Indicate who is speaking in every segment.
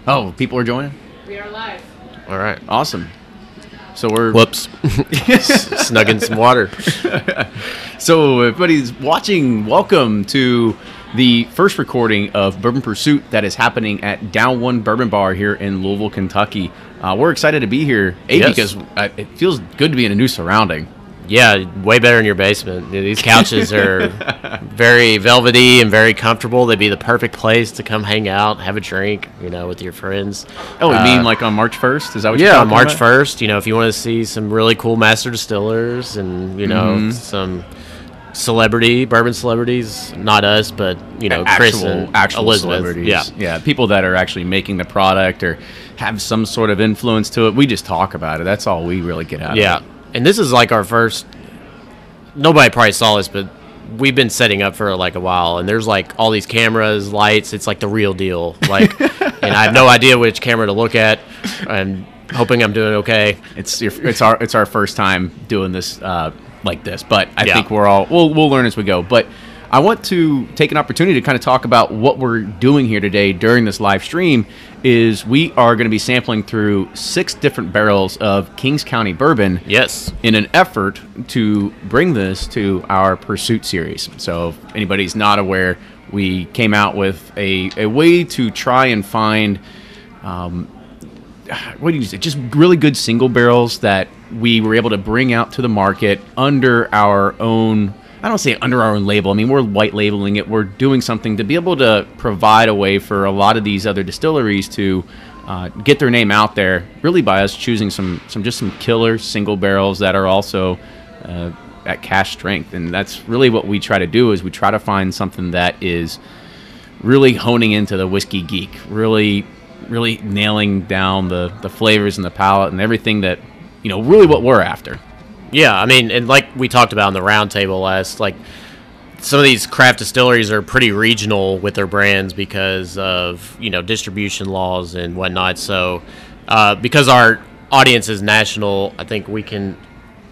Speaker 1: Oh, people are joining?
Speaker 2: We are live.
Speaker 1: All right. Awesome. So we're...
Speaker 3: Whoops. Snugging some water.
Speaker 1: So everybody's watching. Welcome to the first recording of Bourbon Pursuit that is happening at Down One Bourbon Bar here in Louisville, Kentucky. We're excited to be here, because it feels good to be in a new surrounding.
Speaker 3: Yeah, way better in your basement. These couches are very velvety and very comfortable. They'd be the perfect place to come hang out, have a drink, with your friends.
Speaker 1: Oh, you mean like on March 1st? Is that what you're talking
Speaker 3: March
Speaker 1: about?
Speaker 3: 1st. If you want to see some really cool master distillers and, some bourbon celebrities, not us, but, Chris and
Speaker 1: actual
Speaker 3: Elizabeth.
Speaker 1: celebrities. Yeah, people that are actually making the product or have some sort of influence to it. We just talk about it. That's all we really get out of it.
Speaker 3: Yeah. And this is like our first, nobody probably saw this, but we've been setting up for like a while, and there's like all these cameras, lights. It's like the real deal. Like, and I have no idea which camera to look at. I'm hoping I'm doing okay.
Speaker 1: It's our first time doing this like this, but I think we'll learn as we go. But I want to take an opportunity to kind of talk about what we're doing here today during this live stream. Is we are going to be sampling through 6 different barrels of Kings County bourbon.
Speaker 3: Yes.
Speaker 1: In an effort to bring this to our Pursuit series. So if anybody's not aware, we came out with a way to try and find, what do you say, just really good single barrels that we were able to bring out to the market under our own, I don't say under our own label. I mean, we're white labeling it. We're doing something to be able to provide a way for a lot of these other distilleries to get their name out there, really by us choosing some killer single barrels that are also at cash strength. And that's really what we try to do, is we try to find something that is really honing into the whiskey geek, really nailing down the flavors and the palate and everything that, really what we're after.
Speaker 3: Yeah, I mean, and like we talked about in the roundtable last, like some of these craft distilleries are pretty regional with their brands because of, distribution laws and whatnot. So because our audience is national, I think we can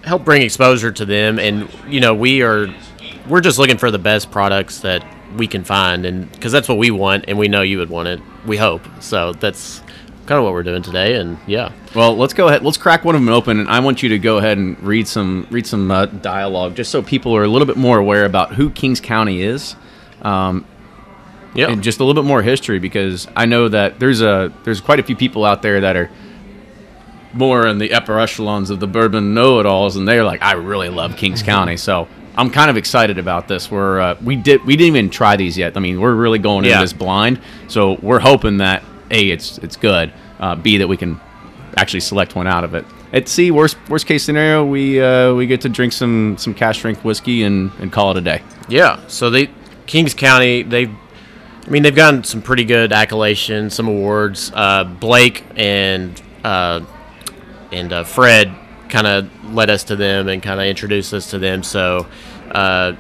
Speaker 3: help bring exposure to them. And, we're just looking for the best products that we can find, and because that's what we want, and we know you would want it. We hope. So that's kind of what we're doing today, and yeah.
Speaker 1: Well, let's go ahead. Let's crack one of them open, and I want you to go ahead and read some dialogue, just so people are a little bit more aware about who Kings County is. And just a little bit more history, because I know that there's quite a few people out there that are more in the upper echelons of the bourbon know-it-alls, and they're like, I really love Kings County. So I'm kind of excited about this. We didn't even try these yet. I mean, we're really going into this blind, so we're hoping that A, it's good, B, that we can actually select one out of it. At C, worst case scenario, we get to drink some cash strength whiskey and call it a day.
Speaker 3: Yeah. So Kings County, they've gotten some pretty good accolades, some awards. Blake and Fred kind of led us to them and kind of introduced us to them. So, I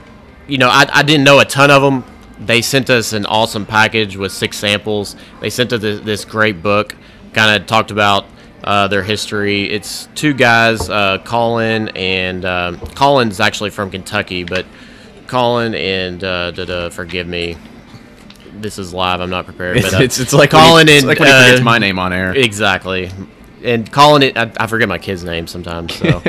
Speaker 3: didn't know a ton of them. They sent us an awesome package with 6 samples. They sent us this great book, kind of talked about their history. It's 2 guys, Colin and Colin's actually from Kentucky, but Colin and forgive me, this is live. I'm not prepared. But,
Speaker 1: it's like
Speaker 3: Colin
Speaker 1: when he forgets my name on air.
Speaker 3: Exactly. And Colin, I forget my kid's name sometimes. So,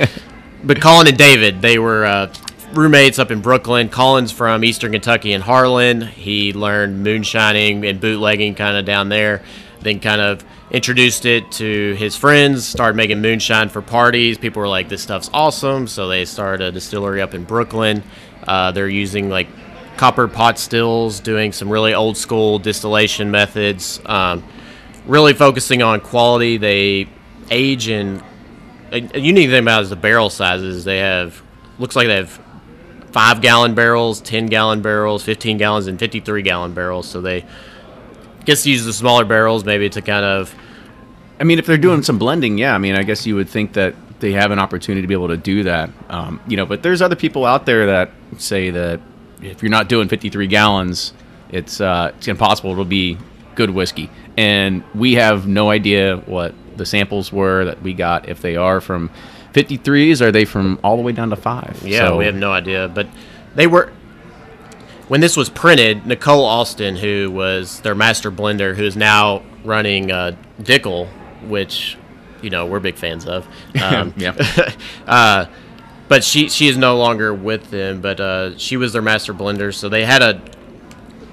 Speaker 3: but Colin and David, they were roommates up in Brooklyn. Colin's from Eastern Kentucky in Harlan. He learned moonshining and bootlegging kind of down there, then kind of introduced it to his friends, started making moonshine for parties. People were like, this stuff's awesome. So they started a distillery up in Brooklyn. They're using like copper pot stills, doing some really old school distillation methods, really focusing on quality. They age in, a unique thing about it is the barrel sizes. Looks like they have 5-gallon barrels, 10-gallon barrels, 15 gallons, and 53-gallon barrels. So they guess use the smaller barrels maybe to kind of...
Speaker 1: I mean, if they're doing some blending, yeah. I mean, I guess you would think that they have an opportunity to be able to do that. But there's other people out there that say that if you're not doing 53 gallons, it's impossible to be good whiskey. And we have no idea what the samples were that we got, if they are from 53s, are they from all the way down to 5?
Speaker 3: Yeah, we have no idea. But they were, when this was printed, Nicole Austin, who was their master blender, who is now running Dickel, which we're big fans of.
Speaker 1: Yeah.
Speaker 3: But she is no longer with them. But she was their master blender, so they had a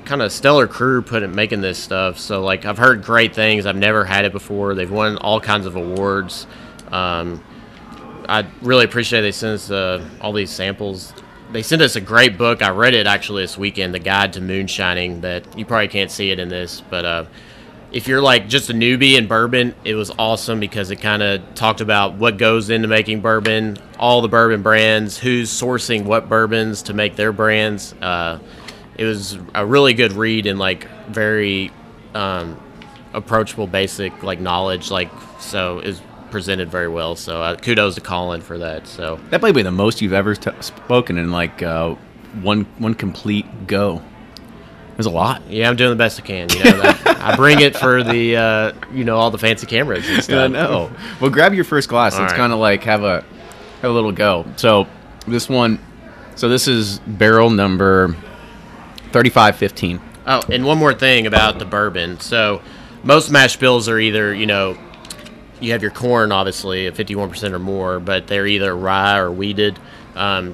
Speaker 3: kind of stellar crew making this stuff. So like I've heard great things. I've never had it before. They've won all kinds of awards. I really appreciate they sent us all these samples. They sent us a great book. I read it actually this weekend, The Guide to Moonshining. That you probably can't see it in this, but if you're like just a newbie in bourbon, it was awesome because it kind of talked about what goes into making bourbon, all the bourbon brands, who's sourcing what bourbons to make their brands. It was a really good read and like very approachable, basic like knowledge. So it was presented very well. So kudos to Colin for that. So
Speaker 1: that might be the most you've ever spoken in like one complete go. There's a lot.
Speaker 3: Yeah, I'm doing the best I can. I bring it for the all the fancy cameras and stuff.
Speaker 1: I know. Well, grab your first glass. Let's kind of like have a little go. So this is barrel number 3515.
Speaker 3: Oh, and one more thing about the bourbon. So most mash bills are either you have your corn obviously at 51% or more, but they're either rye or wheated.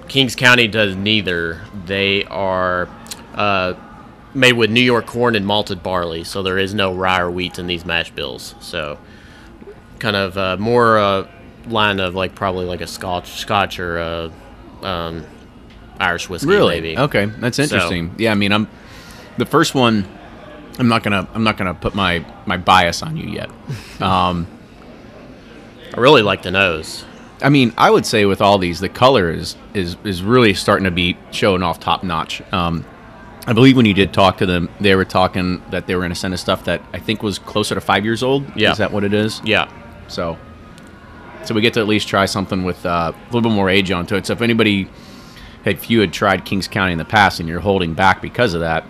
Speaker 3: Kings County does neither. They are made with New York corn and malted barley, so there is no rye or wheat in these mash bills. So kind of more line of like probably like a Scotch or a Irish whiskey.
Speaker 1: Really?
Speaker 3: Maybe.
Speaker 1: Okay, that's interesting. So, yeah, I mean, the first one. I'm not gonna put my bias on you yet.
Speaker 3: I really like the nose.
Speaker 1: I mean, I would say with all these, the color is really starting to be showing off top notch. I believe when you did talk to them, they were talking that they were going to send us stuff that I think was closer to 5 years old.
Speaker 3: Yeah.
Speaker 1: Is that what it is?
Speaker 3: Yeah.
Speaker 1: So we get to at least try something with a little bit more age onto it. So if you had tried Kings County in the past and you're holding back because of that,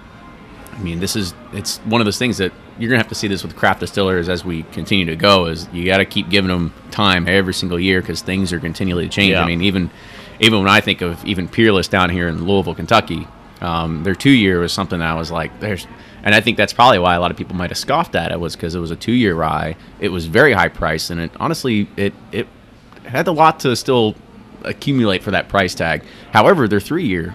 Speaker 1: I mean, it's one of those things that you're going to have to see this with craft distillers as we continue to go, is you got to keep giving them time every single year because things are continually changing.
Speaker 3: Yeah.
Speaker 1: I mean, even when I think of even Peerless down here in Louisville, Kentucky, their 2-year was something that I was like, and I think that's probably why a lot of people might have scoffed at it, was because it was a 2-year rye. It was very high priced, and it honestly it had a lot to still accumulate for that price tag. However, their 3-year,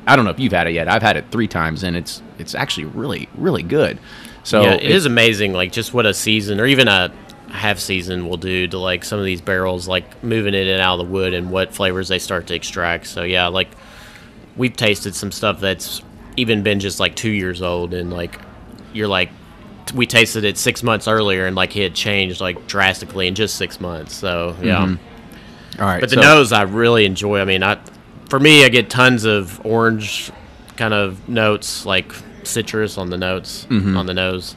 Speaker 1: I don't know if you've had it yet. I've had it 3 times, and it's actually really, really good. So
Speaker 3: yeah, it is amazing, like just what a season or even a half season will do to like some of these barrels, like moving it in and out of the wood and what flavors they start to extract. So yeah, like we've tasted some stuff that's even been just like 2 years old, and like you're like, we tasted it 6 months earlier, and like it had changed like drastically in just 6 months. So yeah.
Speaker 1: Mm-hmm. All right,
Speaker 3: but the nose I really enjoy. I mean, for me, I get tons of orange kind of notes, like citrus on the notes, on the nose.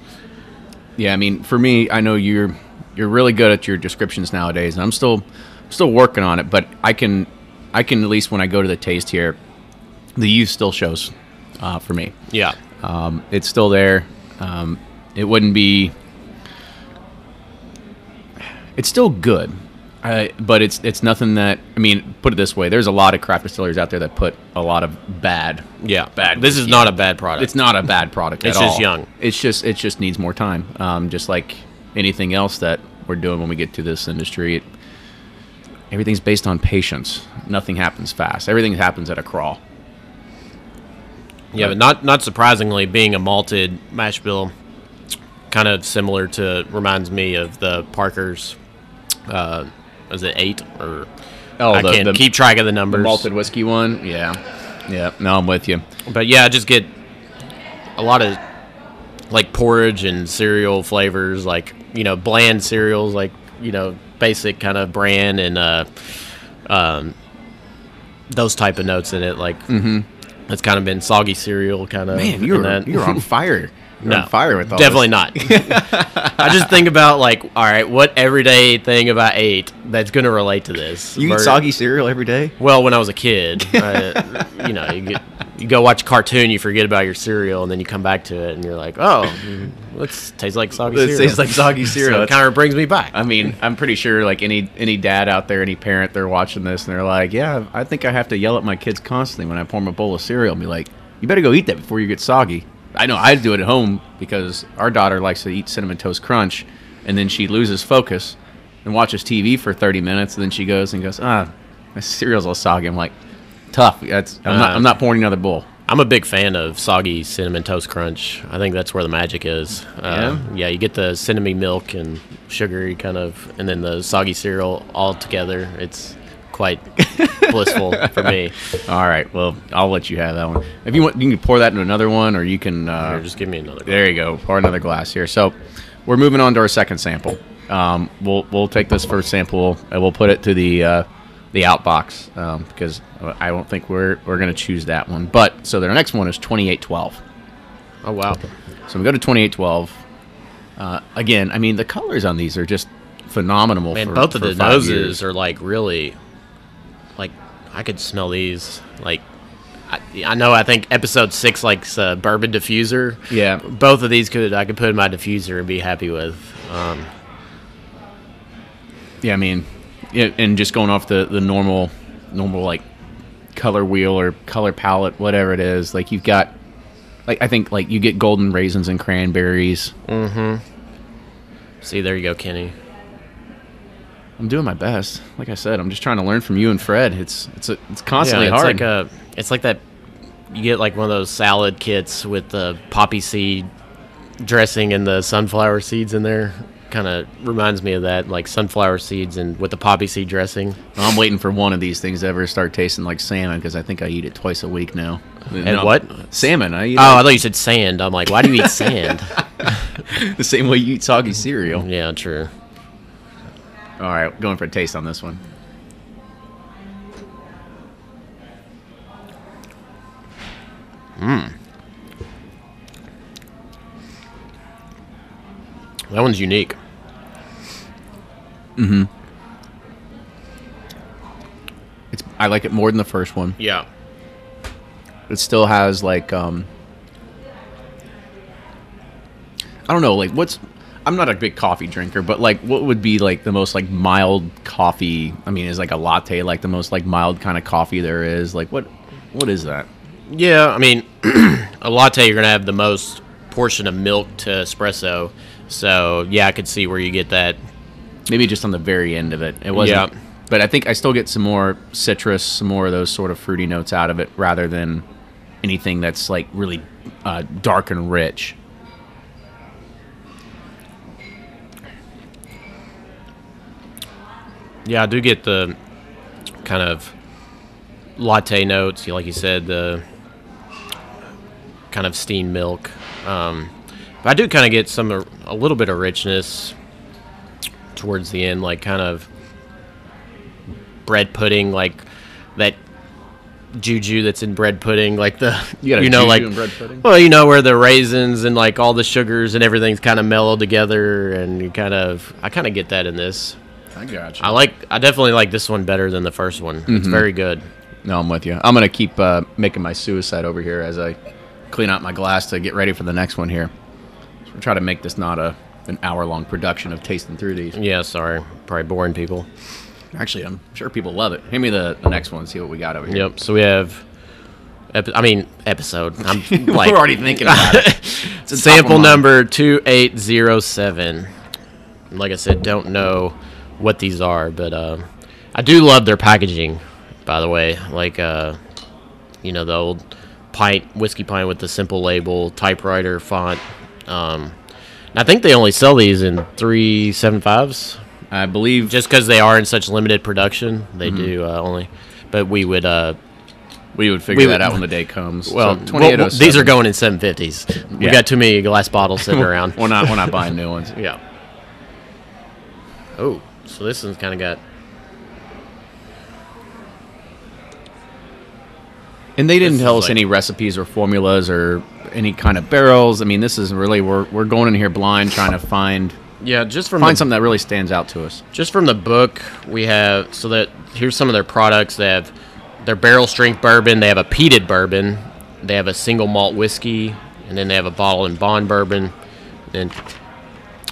Speaker 1: Yeah, I mean, for me, I know you're really good at your descriptions nowadays, and I'm still working on it. But I can at least when I go to the taste here, the youth still shows for me.
Speaker 3: Yeah,
Speaker 1: it's still there. It wouldn't be. It's still good. But it's nothing that, I mean, put it this way, there's a lot of craft distillers out there that put a lot of bad.
Speaker 3: This is not a bad product.
Speaker 1: It's not a bad product at all.
Speaker 3: It's just young.
Speaker 1: It just needs more time. Just like anything else that we're doing when we get to this industry, everything's based on patience. Nothing happens fast. Everything happens at a crawl.
Speaker 3: Yeah, but not surprisingly, being a malted mash bill, kind of similar to, reminds me of the Parker's. Was it 8 or? Oh, I can't keep track of the numbers.
Speaker 1: The malted whiskey one, yeah. No, I'm with you.
Speaker 3: But yeah, I just get a lot of like porridge and cereal flavors, like bland cereals, like basic kind of bran and those type of notes in it. Like it's kind of been soggy cereal kind of.
Speaker 1: Man, you're on fire. You're on fire with all
Speaker 3: definitely
Speaker 1: this.
Speaker 3: Not. I just think about like, all right, what everyday thing about 8 that's going to relate to this?
Speaker 1: You eat soggy cereal every day?
Speaker 3: Well, when I was a kid, you go watch a cartoon, you forget about your cereal, and then you come back to it, and you're like, oh, it tastes like soggy cereal.
Speaker 1: It tastes like soggy cereal.
Speaker 3: So it kind of brings me back.
Speaker 1: I mean, I'm pretty sure like any dad out there, any parent, they're watching this, and they're like, yeah, I think I have to yell at my kids constantly when I pour them a bowl of cereal and be like, you better go eat that before you get soggy. I know I do it at home because our daughter likes to eat Cinnamon Toast Crunch, and then she loses focus and watches TV for 30 minutes, and then she goes, my cereal's all soggy. I'm like, tough. I'm not pouring another bowl.
Speaker 3: I'm a big fan of soggy Cinnamon Toast Crunch. I think that's where the magic is. Yeah, you get the cinnamon milk and sugary kind of, and then the soggy cereal all together. It's quite blissful for me.
Speaker 1: All right, well, I'll let you have that one. If you want, you can pour that into another one, or you can.
Speaker 3: Here, just give me another.
Speaker 1: There you go. Pour another glass here. So, we're moving on to our second sample. We'll take this first sample and we'll put it to the outbox because I don't think we're going to choose that one. But so their next one is 2812.
Speaker 3: Oh wow!
Speaker 1: So we go to 2812. Again, I mean the colors on these are just phenomenal.
Speaker 3: Man, both of the noses are like really, like I could smell these. Like I know. I think episode 6 likes bourbon diffuser.
Speaker 1: Yeah.
Speaker 3: Both of these I could put in my diffuser and be happy with.
Speaker 1: Yeah, I mean. Yeah, and just going off the normal like color wheel or color palette, whatever it is, like you've got, like I think like you get golden raisins and cranberries.
Speaker 3: Mm-hmm. See, there you go, Kenny.
Speaker 1: I'm doing my best. Like I said, I'm just trying to learn from you and Fred. It's constantly hard.
Speaker 3: It's like that. You get like one of those salad kits with the poppy seed dressing and the sunflower seeds in there. Kind of reminds me of that, like sunflower seeds and with the poppy seed dressing.
Speaker 1: I'm waiting for one of these things to ever start tasting like salmon because I think I eat it twice a week now.
Speaker 3: And what?
Speaker 1: Salmon.
Speaker 3: I thought you said sand. I'm like, why do you eat sand?
Speaker 1: The same way you eat soggy cereal.
Speaker 3: Yeah, true.
Speaker 1: All right, going for a taste on this one.
Speaker 3: That one's unique.
Speaker 1: Mm-hmm. I like it more than the first one.
Speaker 3: Yeah.
Speaker 1: It still has like I don't know, like I'm not a big coffee drinker, but like what would be like the most like mild coffee? I mean, is like a latte like the most like mild kind of coffee there is? Like what is that?
Speaker 3: Yeah, I mean, a latte you're going to have the most portion of milk to espresso. So, yeah, I could see where you get that.
Speaker 1: Maybe just on the very end of it. It wasn't. Yeah. But I think I still get some more citrus, some more of those sort of fruity notes out of it rather than anything that's like really dark and rich.
Speaker 3: Yeah, I do get the kind of latte notes, like you said, the kind of steamed milk. But I do kind of get a little bit of richness towards the end, like kind of bread pudding, like that juju that's in bread pudding, like the
Speaker 1: like in bread pudding?
Speaker 3: Well, where the raisins and like all the sugars and everything's kind of mellowed together, and I kind of get that in this.
Speaker 1: I gotcha.
Speaker 3: I definitely like this one better than the first one. Mm-hmm. It's very good.
Speaker 1: No, I'm with you. I'm gonna keep making my suicide over here as I clean out my glass to get ready for the next one here. So we'll try to make this not an hour-long production of tasting through these.
Speaker 3: Yeah, sorry. Probably boring people.
Speaker 1: Actually, I'm sure people love it. Hand me the next one and see what we got over here.
Speaker 3: Yep, so we have... episode. I'm
Speaker 1: like, we're already thinking about it.
Speaker 3: Sample number 2807. Like I said, don't know what these are, but I do love their packaging, by the way. Like, the old whiskey pint with the simple label, typewriter font. I think they only sell these in 375s.
Speaker 1: I believe,
Speaker 3: just because they are in such limited production, they do only. But we would
Speaker 1: figure that out when the day comes.
Speaker 3: Well, these are going in 750s. We got too many glass bottles sitting around.
Speaker 1: We're not buying new ones.
Speaker 3: Yeah. Oh, so this one's kind of got.
Speaker 1: And they didn't tell us any recipes or formulas or any kind of barrels. I mean, this is really we're going in here blind, trying to find something that really stands out to us.
Speaker 3: Just from the book, we have here's some of their products. They have their barrel strength bourbon. They have a peated bourbon. They have a single malt whiskey, and then they have a bottle and bond bourbon. And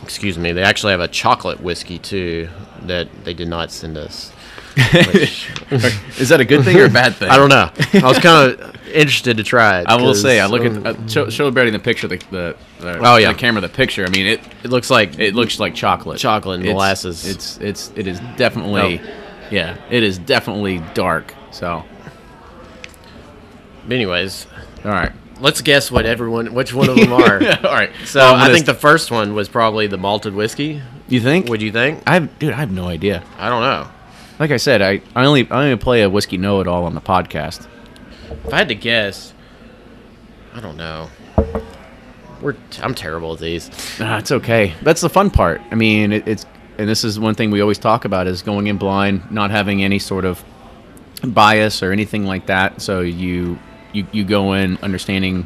Speaker 3: excuse me, they actually have a chocolate whiskey too that they did not send us. Which,
Speaker 1: is that a good thing or a bad thing?
Speaker 3: I don't know. I was kind of interested to try it.
Speaker 1: I will say, I look at show Betty the picture, the camera, the picture. I mean, it looks like chocolate,
Speaker 3: and molasses.
Speaker 1: It is definitely, it is definitely dark. So,
Speaker 3: anyways,
Speaker 1: all right.
Speaker 3: Let's guess which one of them are.
Speaker 1: All right.
Speaker 3: So I think the first one was probably the malted whiskey.
Speaker 1: You think?
Speaker 3: Would you think?
Speaker 1: I have no idea.
Speaker 3: I don't know.
Speaker 1: Like I said, I only play a whiskey know-it-all on the podcast.
Speaker 3: If I had to guess, I don't know. I'm terrible at these.
Speaker 1: It's okay. That's the fun part. I mean, and this is one thing we always talk about is going in blind, not having any sort of bias or anything like that. So you go in understanding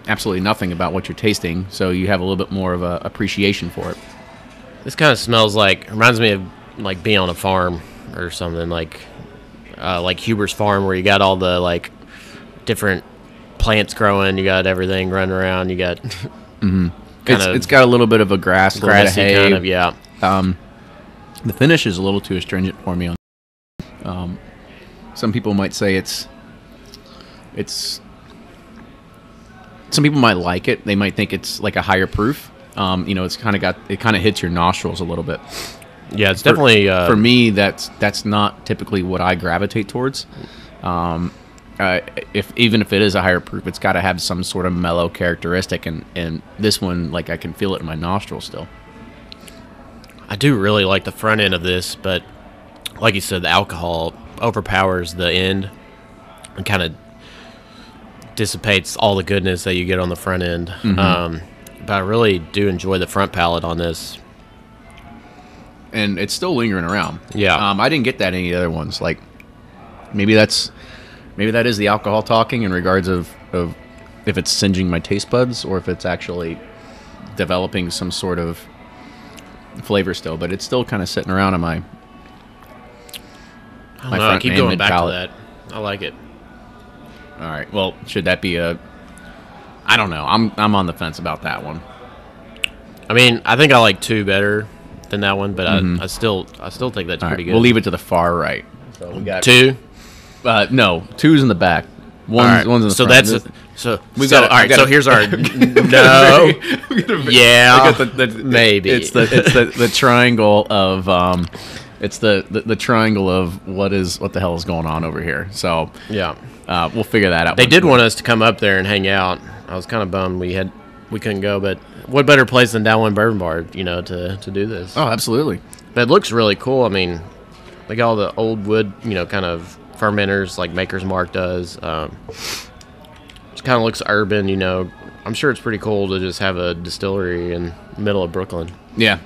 Speaker 1: absolutely nothing about what you're tasting, so you have a little bit more of a appreciation for it.
Speaker 3: This kind of reminds me of like being on a farm or something, like Huber's Farm, where you got all the like different plants growing, you got everything running around, you got
Speaker 1: it's got a little bit of a grassy
Speaker 3: kind of, yeah.
Speaker 1: The finish is a little too astringent for me. Some people might say it's some people might like it. They might think it's like a higher proof. It's kind of hits your nostrils a little bit.
Speaker 3: Yeah, it's definitely
Speaker 1: for me. That's not typically what I gravitate towards. Even if it is a higher proof, it's got to have some sort of mellow characteristic, and this one, like, I can feel it in my nostrils still.
Speaker 3: I do really like the front end of this, but like you said, the alcohol overpowers the end and kind of dissipates all the goodness that you get on the front end. But I really do enjoy the front palate on this.
Speaker 1: And it's still lingering around.
Speaker 3: Yeah.
Speaker 1: I didn't get that in any other ones. Like, maybe that is the alcohol talking in regards of if it's singeing my taste buds or if it's actually developing some sort of flavor still. But it's still kind of sitting around on my
Speaker 3: front I keep going back palate. To that. I like it.
Speaker 1: All right. Well, should that be I don't know. I'm on the fence about that one.
Speaker 3: I mean, I think I like 2 better than that one, but I still think that's pretty good.
Speaker 1: We'll leave it to the far right. So we got
Speaker 3: 2.
Speaker 1: No, 2's in the back. One's in the
Speaker 3: so
Speaker 1: front.
Speaker 3: All right. So here's our no. Yeah. Maybe
Speaker 1: it's the triangle of it's the triangle of what the hell is going on over here. So
Speaker 3: yeah.
Speaker 1: We'll figure that out.
Speaker 3: They did want us to come up there and hang out. I was kind of bummed we couldn't go, but what better place than Downwind Bourbon Bar, to do this?
Speaker 1: Oh, absolutely.
Speaker 3: But it looks really cool. I mean, they got all the old wood, kind of fermenters like Maker's Mark does. It kind of looks urban, I'm sure it's pretty cool to just have a distillery in the middle of Brooklyn.
Speaker 1: Yeah.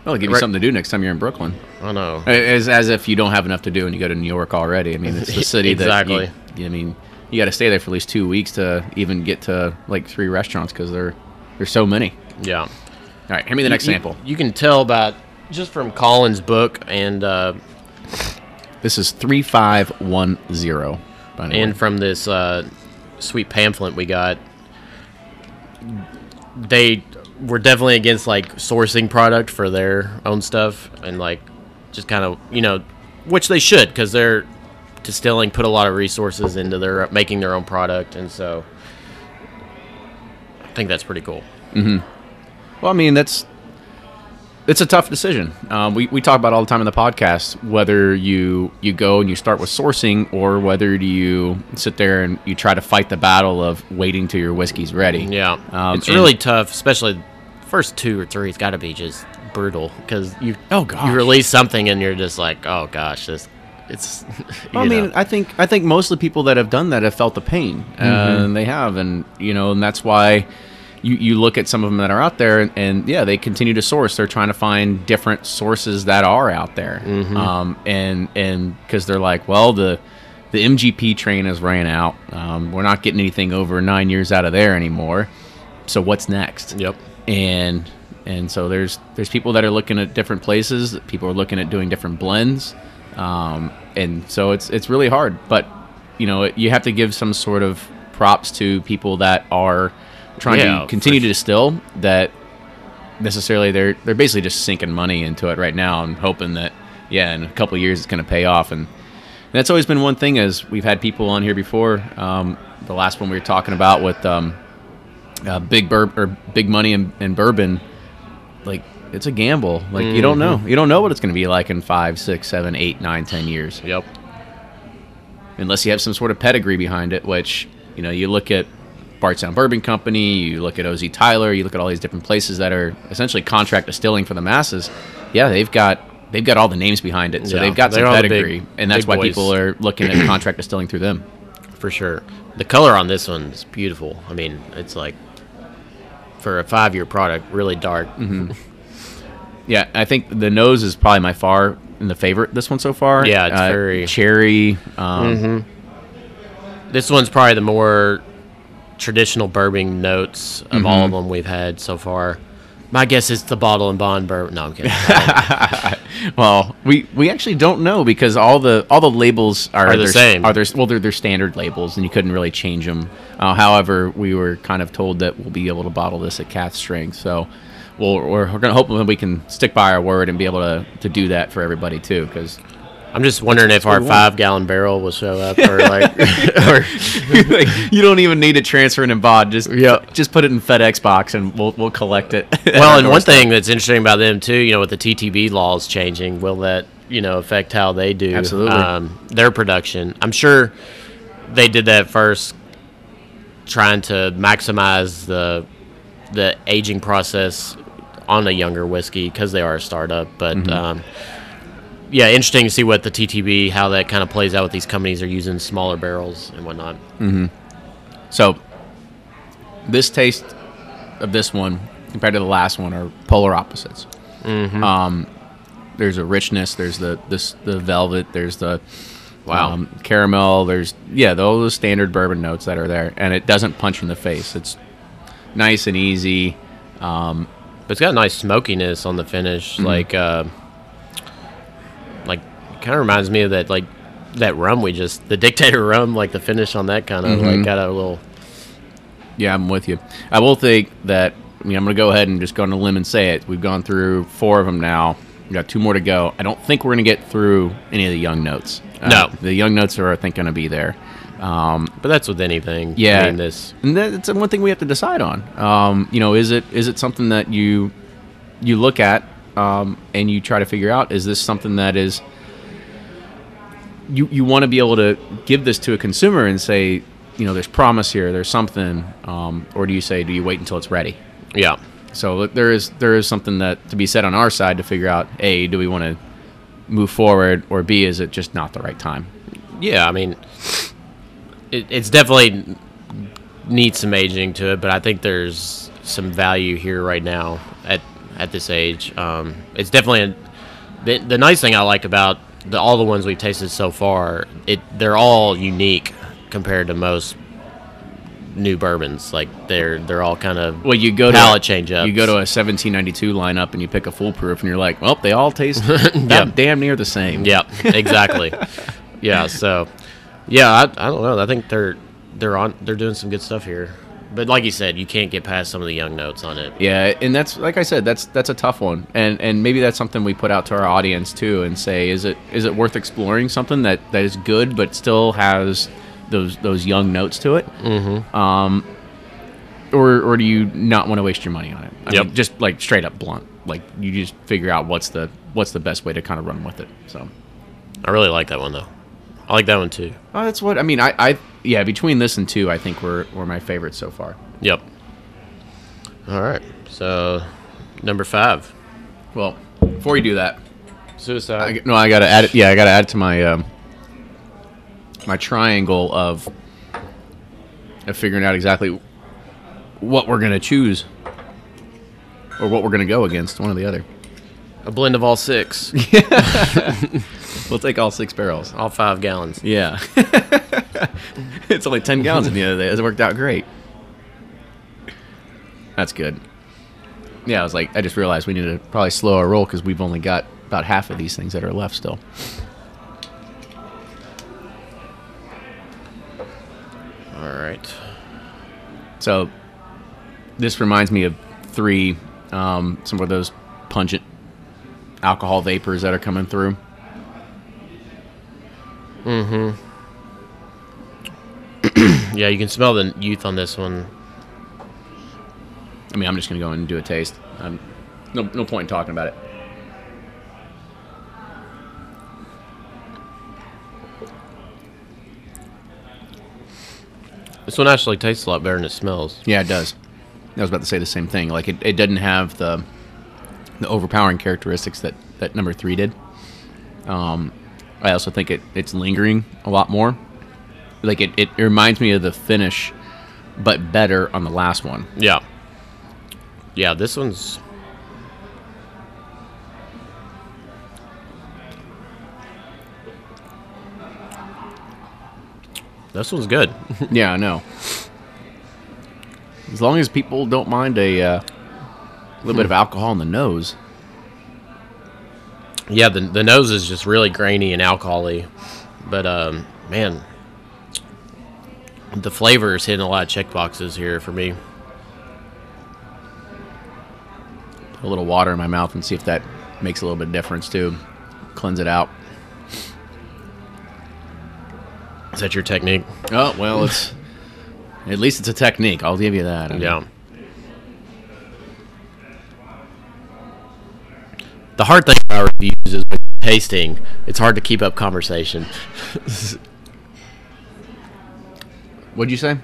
Speaker 1: Well, it'll give you something to do next time you're in Brooklyn.
Speaker 3: I know.
Speaker 1: As if you don't have enough to do and you go to New York already. I mean, it's the city
Speaker 3: exactly.
Speaker 1: that you got to stay there for at least 2 weeks to even get to like 3 restaurants because there's so many.
Speaker 3: Yeah.
Speaker 1: All right, hand me the next sample.
Speaker 3: You can tell about just from Colin's book and
Speaker 1: this is 3510.
Speaker 3: And from this sweet pamphlet we got, they were definitely against like sourcing product for their own stuff and like just kind of which they should because they're distilling, put a lot of resources into their making their own product, and so I think that's pretty cool.
Speaker 1: Well, I mean it's a tough decision. We talk about all the time in the podcast whether you go and you start with sourcing or whether you sit there and you try to fight the battle of waiting till your whiskey's ready.
Speaker 3: Yeah, it's really tough, especially the first 2 or 3. It's got to be just brutal because you release something and you're just like, oh gosh, it's.
Speaker 1: Well, I mean, I think most of the people that have done that have felt the pain, and they have, and and that's why. You look at some of them that are out there, and they continue to source. They're trying to find different sources that are out there, and because they're like, well, the MGP train has ran out. We're not getting anything over 9 years out of there anymore. So what's next?
Speaker 3: Yep.
Speaker 1: And so there's people that are looking at different places. People are looking at doing different blends, and so it's really hard. But you have to give some sort of props to people that are trying to continue to distill, that necessarily they're basically just sinking money into it right now and hoping that in a couple of years it's going to pay off. And that's always been one thing, as we've had people on here before. The last one we were talking about with big money in bourbon, like it's a gamble. Like you don't know what it's going to be like in 5, 6, 7, 8, 9, 10 years.
Speaker 3: Yep.
Speaker 1: Unless you have some sort of pedigree behind it, which you look at Bardstown Bourbon Company, you look at OZ Tyler, you look at all these different places that are essentially contract distilling for the masses. Yeah, they've got all the names behind it, so they've got some pedigree, and that's why people are looking at contract distilling through them.
Speaker 3: For sure. The color on this one is beautiful. I mean, it's like, for a 5-year product, really dark.
Speaker 1: Mm-hmm. Yeah, I think the nose is probably my far in the favorite, this one so far.
Speaker 3: Yeah, it's very...
Speaker 1: cherry.
Speaker 3: This one's probably the more traditional bourbon notes of all of them we've had so far. My guess is the bottle and bond bourbon. No, I'm kidding.
Speaker 1: Well, we actually don't know, because all the labels are
Speaker 3: the same.
Speaker 1: They're standard labels, and you couldn't really change them. However, we were kind of told that we'll be able to bottle this at cask strength, so we're going to hope that we can stick by our word and be able to do that for everybody too, because
Speaker 3: I'm just wondering if our 5-gallon barrel will show up, or like, or
Speaker 1: like, you don't even need to transfer it in bod. Just put it in FedEx box and we'll collect it.
Speaker 3: Well, and one thing that's interesting about them too, with the TTB laws changing, will that affect how they do their production? I'm sure they did that first, trying to maximize the aging process on a younger whiskey because they are a startup, but. Yeah, interesting to see what the TTB, how that kind of plays out with these companies are using smaller barrels and whatnot.
Speaker 1: Mm-hmm. So, this taste of this one compared to the last one are polar opposites. Mm-hmm. There's a richness. There's the velvet. There's the caramel. There's all the standard bourbon notes that are there, and it doesn't punch you in the face. It's nice and easy.
Speaker 3: But it's got a nice smokiness on the finish, kind of reminds me of that rum the Dictator rum, like the finish on that kind of got a little.
Speaker 1: Yeah, I'm with you. I will think that, I'm going to go ahead and just go on a limb and say it. We've gone through 4 of them now. We've got 2 more to go. I don't think we're going to get through any of the young notes.
Speaker 3: No.
Speaker 1: The young notes are, I think, going to be there.
Speaker 3: But that's with anything.
Speaker 1: Yeah.
Speaker 3: I mean,
Speaker 1: and that's one thing we have to decide on. Is it something that you look at and you try to figure out, is this something that is... You want to be able to give this to a consumer and say, there's promise here, there's something, or do you wait until it's ready?
Speaker 3: Yeah.
Speaker 1: So there is something that to be said on our side to figure out, A, do we want to move forward, or B, is it just not the right time?
Speaker 3: Yeah, I mean, it's definitely needs some aging to it, but I think there's some value here right now at this age. It's definitely the nice thing I like about all the ones we've tasted so far, they're all unique compared to most new bourbons. Like they're all kind of palate change ups.
Speaker 1: You go to a 1792 lineup and you pick a foolproof, and you're like, well, they all taste damn near the same.
Speaker 3: Yeah, exactly. Yeah, so I don't know. I think they're doing some good stuff here. But like you said, you can't get past some of the young notes on it.
Speaker 1: Yeah, and that's, like I said, that's a tough one. And maybe that's something we put out to our audience too, and say, is it worth exploring something that is good but still has those young notes to it? Mm-hmm. Or do you not want to waste your money on it? I mean, just like straight up blunt. Like, you just figure out what's the best way to kind of run with it. So
Speaker 3: I really like that one though. I like that one too.
Speaker 1: Oh, that's what I mean. I between this and 2, I think were my favorites so far.
Speaker 3: Yep. All right. So, number 5.
Speaker 1: Well, before you do that,
Speaker 3: Suicide.
Speaker 1: I gotta add it. Yeah, I gotta add it to my my triangle of figuring out exactly what we're gonna choose or what we're gonna go against, one or the other.
Speaker 3: A blend of all 6.
Speaker 1: We'll take all 6 barrels.
Speaker 3: All 5 gallons.
Speaker 1: Yeah. It's only 10 gallons at the end of the day. It worked out great. That's good. Yeah, I just realized we need to probably slow our roll because we've only got about half of these things that are left still.
Speaker 3: All right.
Speaker 1: So this reminds me of 3 some of those pungent alcohol vapors that are coming through.
Speaker 3: Mm-hmm. Yeah, you can smell the youth on this one.
Speaker 1: I mean, I'm just going to go and do a taste. No point in talking about it.
Speaker 3: This one actually tastes a lot better than it smells.
Speaker 1: Yeah, it does. I was about to say the same thing. Like, it doesn't have the overpowering characteristics that number 3 did. I also think it's lingering a lot more. Like, it reminds me of the finish, but better on the last one.
Speaker 3: Yeah. Yeah, this one's... This one's good.
Speaker 1: Yeah, I know. As long as people don't mind a little bit of alcohol in the nose.
Speaker 3: Yeah, the nose is just really grainy and alcohol-y. But, man, the flavor is hitting a lot of check boxes here for me.
Speaker 1: A little water in my mouth and see if that makes a little bit of difference, too. Cleanse it out.
Speaker 3: Is that your technique?
Speaker 1: Oh, well, at least it's a technique. I'll give you that.
Speaker 3: Yeah. The hard thing about reviews is when you're tasting, it's hard to keep up conversation.
Speaker 1: What'd you say?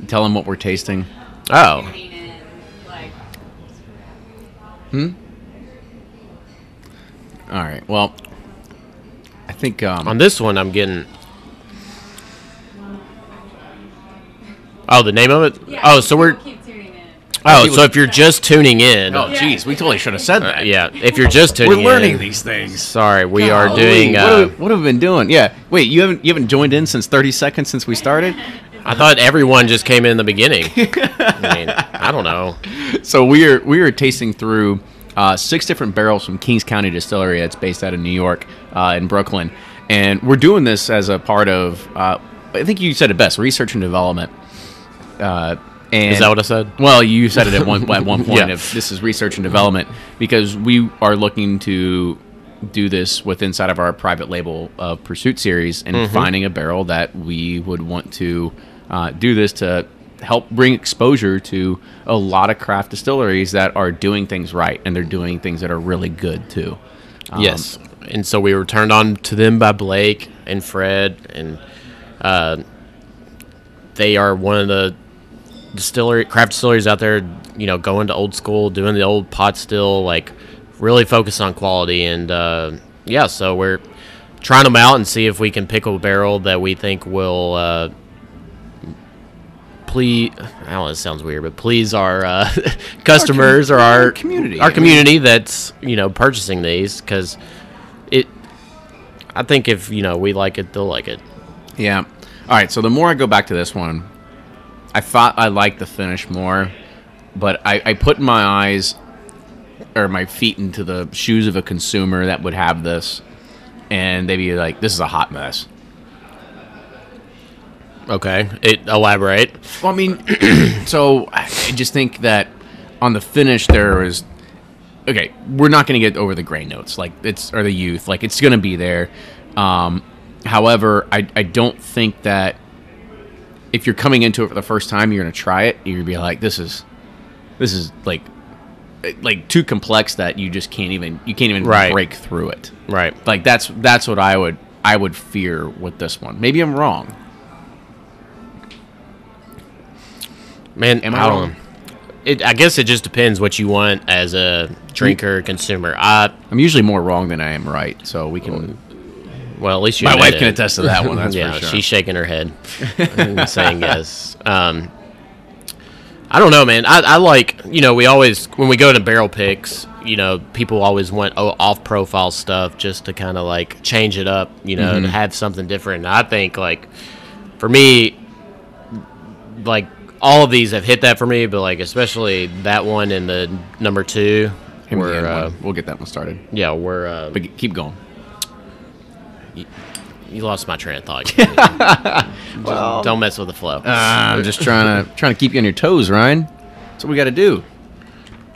Speaker 1: Tell them what we're tasting.
Speaker 3: Oh.
Speaker 1: All right. Well, I think
Speaker 3: on this one, I'm getting... Oh, the name of it?
Speaker 2: Yeah,
Speaker 3: oh, so we're...
Speaker 2: Keep tuning in.
Speaker 3: Oh, so if you're just tuning in...
Speaker 1: Oh, jeez, we totally should have said that.
Speaker 3: yeah, if you're just tuning in...
Speaker 1: We're learning these things.
Speaker 3: Sorry, we are
Speaker 1: Golly,
Speaker 3: doing...
Speaker 1: what have we been doing? Yeah. Wait, you haven't joined in since 30 seconds since we started?
Speaker 3: I thought everyone just came in the beginning. I mean, I don't know.
Speaker 1: So we are tasting through 6 different barrels from Kings County Distillery. It's based out of New York, in Brooklyn. And we're doing this as a part of, I think you said it best, research and development. And,
Speaker 3: is that what I said?
Speaker 1: Well, you said it at one point.
Speaker 3: Yeah.
Speaker 1: If this is research and development, because we are looking to do this with inside of our private label Pursuit series and finding a barrel that we would want to do this to help bring exposure to a lot of craft distilleries that are doing things right, and they're doing things that are really good too.
Speaker 3: Yes. And so we were turned on to them by Blake and Fred, and they are one of the craft distilleries out there, you know, going to old school, doing the old pot still, like really focus on quality. And yeah, so we're trying them out and see if we can pick a barrel that we think will please, I don't know, it sounds weird, but please our customers or our community that's, you know, purchasing these, because I think if, you know, we like it, they'll like it.
Speaker 1: Yeah. All right, so the more I go back to this one, I thought I liked the finish more, but I put my eyes or my feet into the shoes of a consumer that would have this, and they'd be like, this is a hot mess.
Speaker 3: Okay, elaborate.
Speaker 1: Well, I mean, so I just think that on the finish there was... Okay, we're not going to get over the grain notes, like or the youth, like it's going to be there. However, I don't think that if you're coming into it for the first time, you're going to try it. You're going to be like, this is like too complex that you just can't even
Speaker 3: right.
Speaker 1: break through it.
Speaker 3: Right.
Speaker 1: Like that's what I would fear with this one. Maybe I'm wrong.
Speaker 3: Man,
Speaker 1: am I wrong?
Speaker 3: I guess it just depends what you want as a drinker, consumer. I'm
Speaker 1: usually more wrong than I am right, so we can...
Speaker 3: Well, at least
Speaker 1: my wife can attest to that one, that's
Speaker 3: yeah,
Speaker 1: for sure.
Speaker 3: She's shaking her head saying yes. I don't know, man. I like, you know, we always, when we go to barrel picks, you know, people always want off-profile stuff just to kind of, like, change it up, you know, to have something different. And I think, like, for me, like, all of these have hit that for me, but like especially that one and the number 2.
Speaker 1: We'll get that one started.
Speaker 3: Yeah, we're.
Speaker 1: But keep going.
Speaker 3: You lost my train of thought. Well, don't mess with the flow.
Speaker 1: I'm just trying to keep you on your toes, Ryan. That's what we got to do.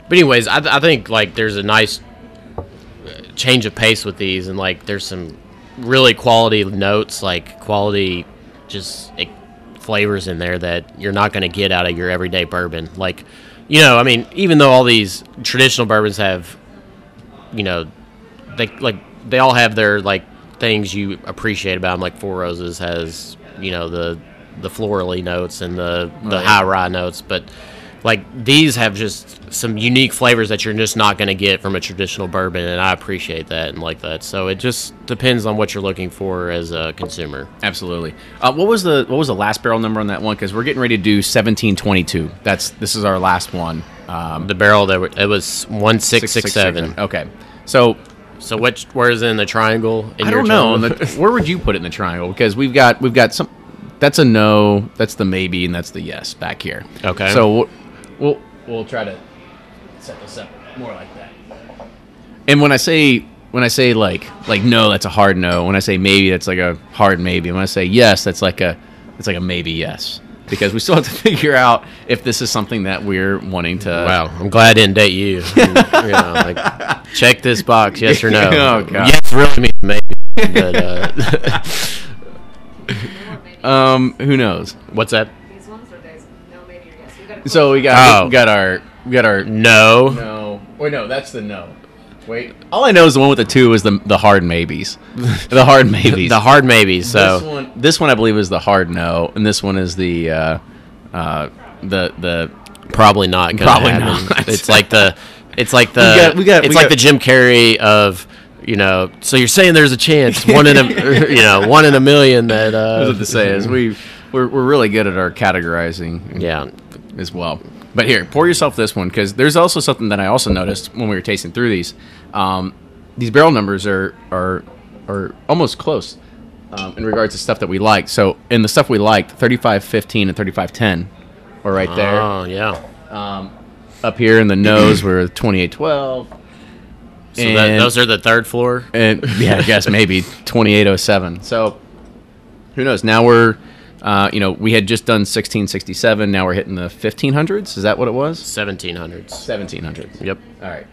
Speaker 3: But anyways, I think like there's a nice change of pace with these, and like there's some really quality notes, like quality just flavors in there that you're not going to get out of your everyday bourbon. Like, you know, I mean, even though all these traditional bourbons have, you know, they all have their like things you appreciate about them. Like Four Roses has, you know, the florally notes and the high rye notes, but like these have just some unique flavors that you're just not going to get from a traditional bourbon, and I appreciate that and like that. So it just depends on what you're looking for as a consumer.
Speaker 1: Absolutely. What was the last barrel number on that one? Because we're getting ready to do 1722. This is our last one.
Speaker 3: The barrel it was 1667.
Speaker 1: Okay. So
Speaker 3: where is it in the triangle?
Speaker 1: I don't know. Where would you put it in the triangle? Because we've got some. That's a no. That's the maybe, and that's the yes back here.
Speaker 3: Okay.
Speaker 1: So we'll try to set this up more like that. And when I say like no, that's a hard no. When I say maybe, that's like a hard maybe. When I say yes, it's like a maybe yes. Because we still have to figure out if this is something that we're wanting to.
Speaker 3: Wow, I'm glad I didn't date you. You know, like, check this box, yes or no.
Speaker 1: Oh god.
Speaker 3: Yes really means maybe. But
Speaker 1: who knows?
Speaker 3: What's that?
Speaker 2: These ones or those? No, maybe or yes.
Speaker 1: So we got our
Speaker 3: no.
Speaker 1: No. Wait, no, that's the no. Wait. All I know is the one with the 2 is the hard maybes. The hard maybes.
Speaker 3: The hard maybes. So
Speaker 1: this one I believe is the hard no, and this one is the
Speaker 3: probably not gonna
Speaker 1: probably
Speaker 3: happen.
Speaker 1: not.
Speaker 3: It's like the
Speaker 1: we got
Speaker 3: the Jim Carrey of, you know. So you're saying there's a chance, one in a million that.
Speaker 1: That's what to say is we're really good at our categorizing.
Speaker 3: Yeah.
Speaker 1: As well. But here, pour yourself this one, because there's also something that I also noticed when we were tasting through these. These barrel numbers are almost close in regards to stuff that we liked. So in the stuff we liked, 3515 and 3510 are right there.
Speaker 3: Oh yeah.
Speaker 1: Up here in the nose were 2812.
Speaker 3: So those are the third floor.
Speaker 1: And yeah, I guess maybe 2807. So who knows? Now we're. We had just done 1667. Now we're hitting the 1500s. Is that what it was?
Speaker 3: 1700s.
Speaker 1: 1700s.
Speaker 3: Yep.
Speaker 1: All right.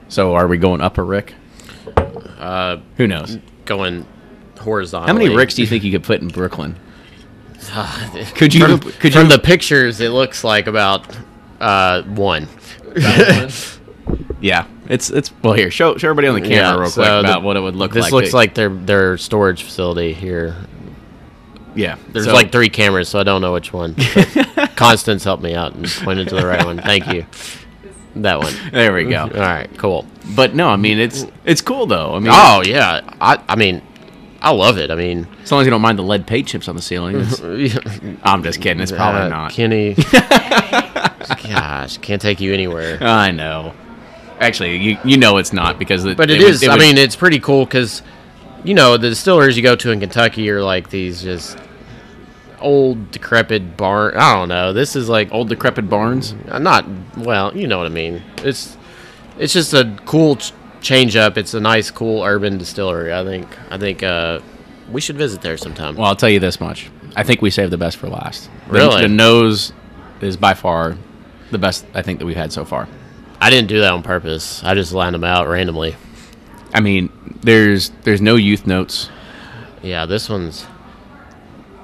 Speaker 1: So are we going up a rick? Who knows?
Speaker 3: Going horizontally.
Speaker 1: How many ricks do you think you could put in Brooklyn?
Speaker 3: Could you? From the pictures, it looks like about one.
Speaker 1: Yeah. It's well, here, show everybody on the camera real quick about what it would look like.
Speaker 3: This looks like their storage facility here.
Speaker 1: Yeah.
Speaker 3: There's like 3 cameras, so I don't know which one. Constance helped me out and pointed to the right one. Thank you. That one.
Speaker 1: There we go.
Speaker 3: All right, cool.
Speaker 1: But no, I mean it's cool though. I mean,
Speaker 3: oh yeah, I mean, I love it. I mean,
Speaker 1: as long as you don't mind the lead paint chips on the ceiling. I'm just kidding. It's probably not.
Speaker 3: Kenny. Gosh, can't take you anywhere.
Speaker 1: I know. Actually, you know it's not because
Speaker 3: but it is. I mean, it's pretty cool because, you know, the distilleries you go to in Kentucky are like these just old decrepit barn. I don't know. This is like
Speaker 1: old decrepit barns.
Speaker 3: Not well. You know what I mean. It's just a cool change up. It's a nice, cool urban distillery. I think we should visit there sometime.
Speaker 1: Well, I'll tell you this much. I think we saved the best for last.
Speaker 3: Really,
Speaker 1: the nose is by far the best I think that we've had so far.
Speaker 3: I didn't do that on purpose. I just lined them out randomly.
Speaker 1: I mean, there's no youth notes.
Speaker 3: Yeah, this one's.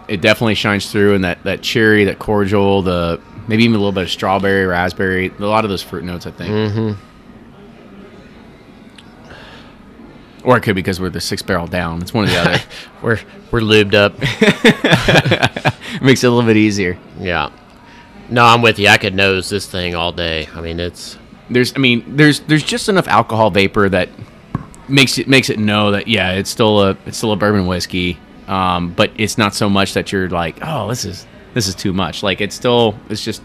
Speaker 1: It definitely shines through in that cherry, that cordial, the maybe even a little bit of strawberry, raspberry, a lot of those fruit notes, I think.
Speaker 3: Mm-hmm.
Speaker 1: Or it could be because we're the 6th barrel down. It's one or the other.
Speaker 3: we're lubed up.
Speaker 1: Makes it a little bit easier.
Speaker 3: Yeah. No, I'm with you. I could nose this thing all day. I mean,
Speaker 1: there's just enough alcohol vapor that makes it know that it's still a bourbon whiskey, but it's not so much that you're like, oh, this is too much. Like it's just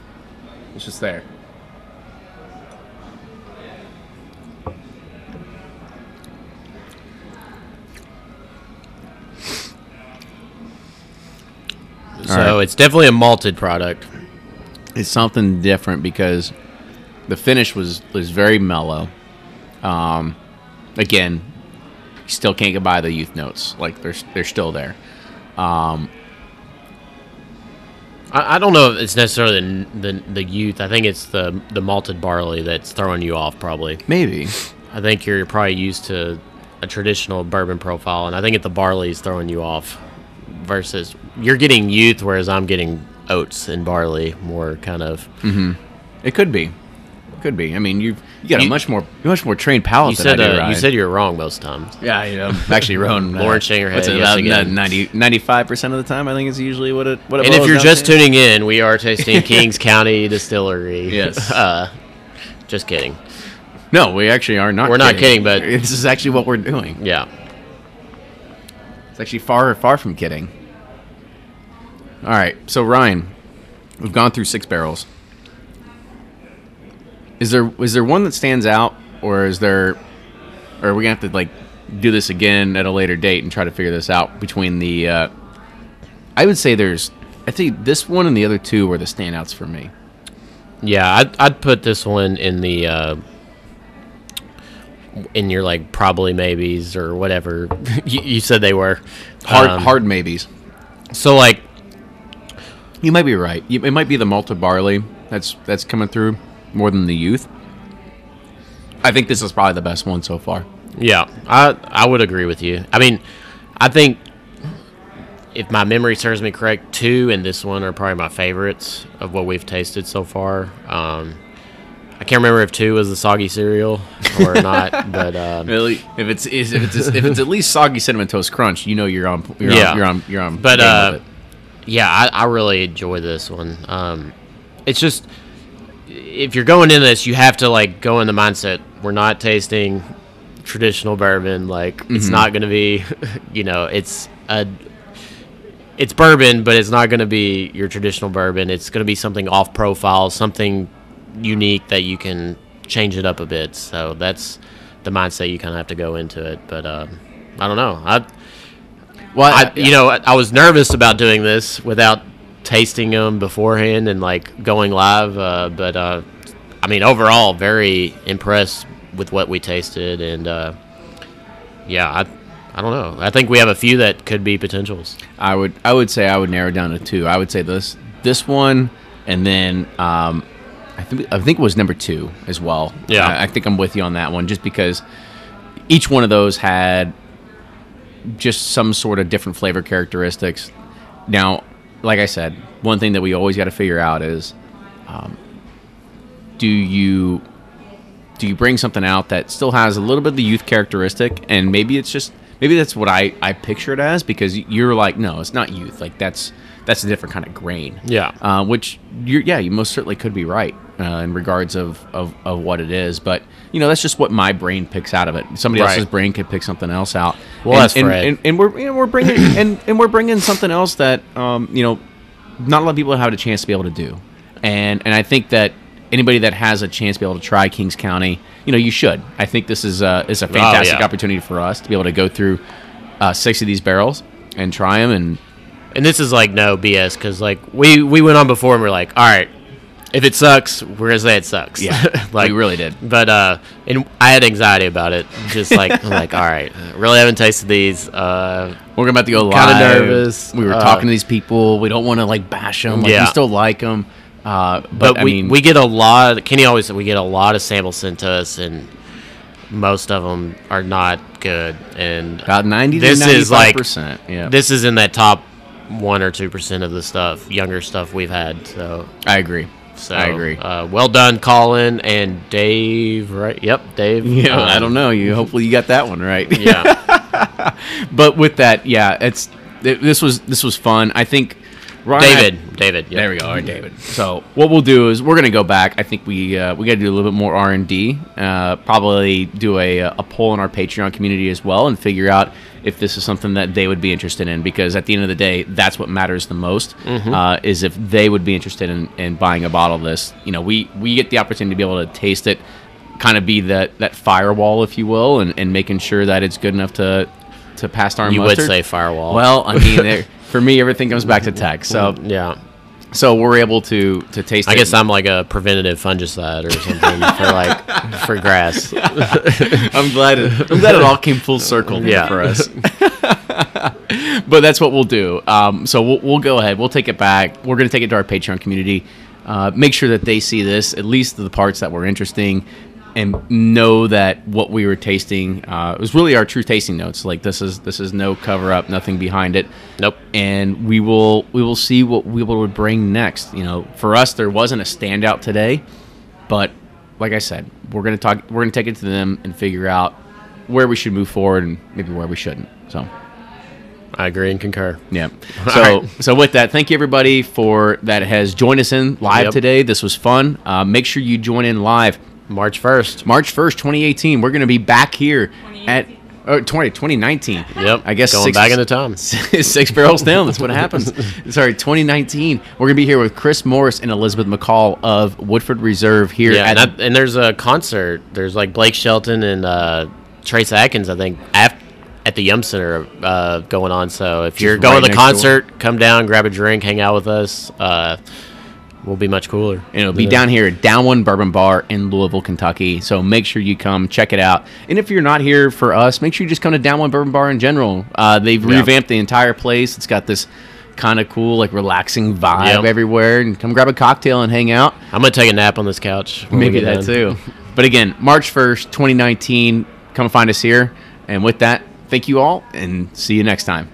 Speaker 1: there.
Speaker 3: So it's definitely a malted product.
Speaker 1: It's something different because the finish was very mellow. Again, you still can't get by the youth notes. Like they're still there.
Speaker 3: I don't know if it's necessarily the youth. I think it's the malted barley that's throwing you off, probably.
Speaker 1: Maybe.
Speaker 3: I think you're probably used to a traditional bourbon profile, and I think the barley is throwing you off versus you're getting youth, whereas I'm getting oats and barley more kind of.
Speaker 1: Mm-hmm. It could be. Could be. I mean, you got a much more trained palate than I do, right?
Speaker 3: You said you were wrong most times.
Speaker 1: Yeah, I'm actually wrong.
Speaker 3: Lauren Shangerhead.
Speaker 1: What's it,
Speaker 3: yes,
Speaker 1: about 95% of the time, I think is usually what it.
Speaker 3: And if you're just tuning in, we are tasting Kings County Distillery.
Speaker 1: Yes.
Speaker 3: Just kidding.
Speaker 1: No, we actually are not.
Speaker 3: We're not kidding, but
Speaker 1: this is actually what we're doing.
Speaker 3: Yeah.
Speaker 1: It's actually far from kidding. All right, so Ryan, we've gone through 6 barrels. Is there one that stands out, or are we gonna have to do this again at a later date and try to figure this out between the? I would say I think this one and the other 2 were the standouts for me.
Speaker 3: Yeah, I'd put this one in the in your probably maybes or whatever you said they were
Speaker 1: hard maybes.
Speaker 3: So
Speaker 1: you might be right. It might be the malted barley that's coming through more than the youth. I think this is probably the best one so far.
Speaker 3: Yeah, I would agree with you. I mean, I think if my memory serves me correct, 2 and this one are probably my favorites of what we've tasted so far. I can't remember if 2 was the soggy cereal or not, but
Speaker 1: really, if it's at least soggy cinnamon toast crunch, you're on.
Speaker 3: But yeah, I really enjoy this one. It's just, if you're going into this, you have to go in the mindset, we're not tasting traditional bourbon. It's not going to be, it's bourbon, but it's not going to be your traditional bourbon. It's going to be something off profile, something unique that you can change it up a bit. So that's the mindset you kind of have to go into it. But I don't know. I was nervous about doing this without tasting them beforehand and going live, but I mean, overall very impressed with what we tasted, and yeah, I don't know, I think we have a few that could be potentials.
Speaker 1: I would say I would narrow down to 2. I would say this one, and then I think it was number 2 as well.
Speaker 3: Yeah,
Speaker 1: I think I'm with you on that one, just because each one of those had just some sort of different flavor characteristics. Now, like I said, one thing that we always got to figure out is, do you bring something out that still has a little bit of the youth characteristic, and maybe that's what I picture it as, because you're no, it's not youth. That's a different kind of grain.
Speaker 3: Yeah.
Speaker 1: Which you most certainly could be right in regards of what it is, but that's just what my brain picks out of it. Somebody else's brain could pick something else out.
Speaker 3: Well, that's Fred.
Speaker 1: And we're bringing and we're bringing something else that not a lot of people have had a chance to be able to do, and I think that anybody that has a chance to be able to try Kings County, you should. I think this is a fantastic opportunity for us to be able to go through 6 of these barrels and try them,
Speaker 3: and this is no BS, because we went on before and we're all right, if it sucks, we're gonna say it sucks.
Speaker 1: Yeah, we really did.
Speaker 3: But and I had anxiety about it. Just I'm all right, I really haven't tasted these.
Speaker 1: We're about to go live.
Speaker 3: Kind of nervous.
Speaker 1: We were talking to these people. We don't want to bash them. We still like them.
Speaker 3: But we get a lot. Kenny always said we get a lot of samples sent to us, and most of them are not good. And
Speaker 1: about 90 to 95%. Yeah,
Speaker 3: this is in that top 1 or 2% of the stuff, younger stuff we've had. So
Speaker 1: I agree. I agree.
Speaker 3: Well done, Colin and Dave. Right? Yep, Dave.
Speaker 1: Yeah, I don't know. Hopefully you got that one right.
Speaker 3: Yeah.
Speaker 1: But with that, yeah, this was fun. I think
Speaker 3: David. Yep.
Speaker 1: There we go. All right, David. So what we'll do is we're gonna go back. I think we got to do a little bit more R&D. Probably do a poll in our Patreon community as well, and figure out if this is something that they would be interested in. Because at the end of the day, that's what matters the most. Is if they would be interested in buying a bottle of this. We get the opportunity to be able to taste it, kind of be that firewall, if you will, and making sure that it's good enough to pass our
Speaker 3: You
Speaker 1: mustard.
Speaker 3: would say firewall.
Speaker 1: Well, I mean, for me, everything comes back to tech. So
Speaker 3: yeah.
Speaker 1: So we're able to taste it.
Speaker 3: I guess I'm like a preventative fungicide or something for grass.
Speaker 1: I'm glad it all came full circle for us. But that's what we'll do. So we'll go ahead. We'll take it back. We're going to take it to our Patreon community. Make sure that they see this, at least the parts that were interesting, and know that what we were tasting was really our true tasting notes. Like this is no cover up, nothing behind it.
Speaker 3: Nope.
Speaker 1: And we will see what we would bring next. You know, for us there wasn't a standout today, but like I said, we're gonna take it to them and figure out where we should move forward and maybe where we shouldn't. So
Speaker 3: I agree and concur.
Speaker 1: Yeah. So with that, thank you everybody that has joined us in live today. This was fun. Make sure you join in live.
Speaker 3: March 1st,
Speaker 1: 2018. We're going to be back here at 2019.
Speaker 3: Yep.
Speaker 1: I guess
Speaker 3: going back into time.
Speaker 1: 6 barrels down. That's what happens. Sorry, 2019. We're going to be here with Chris Morris and Elizabeth McCall of Woodford Reserve here.
Speaker 3: Yeah, and there's a concert. There's like Blake Shelton and Trace Atkins, I think, at the Yum Center going on. So if you're going to the concert, come down, grab a drink, hang out with us. We'll be much cooler.
Speaker 1: And it'll be down here at Down One Bourbon Bar in Louisville, Kentucky. So make sure you come check it out. And if you're not here for us, make sure you just come to Down One Bourbon Bar in general. They've revamped the entire place. It's got this kind of cool, like relaxing vibe everywhere. And come grab a cocktail and hang out.
Speaker 3: I'm going to take a nap on this couch.
Speaker 1: Maybe that too. But again, March 1st, 2019. Come find us here. And with that, thank you all and see you next time.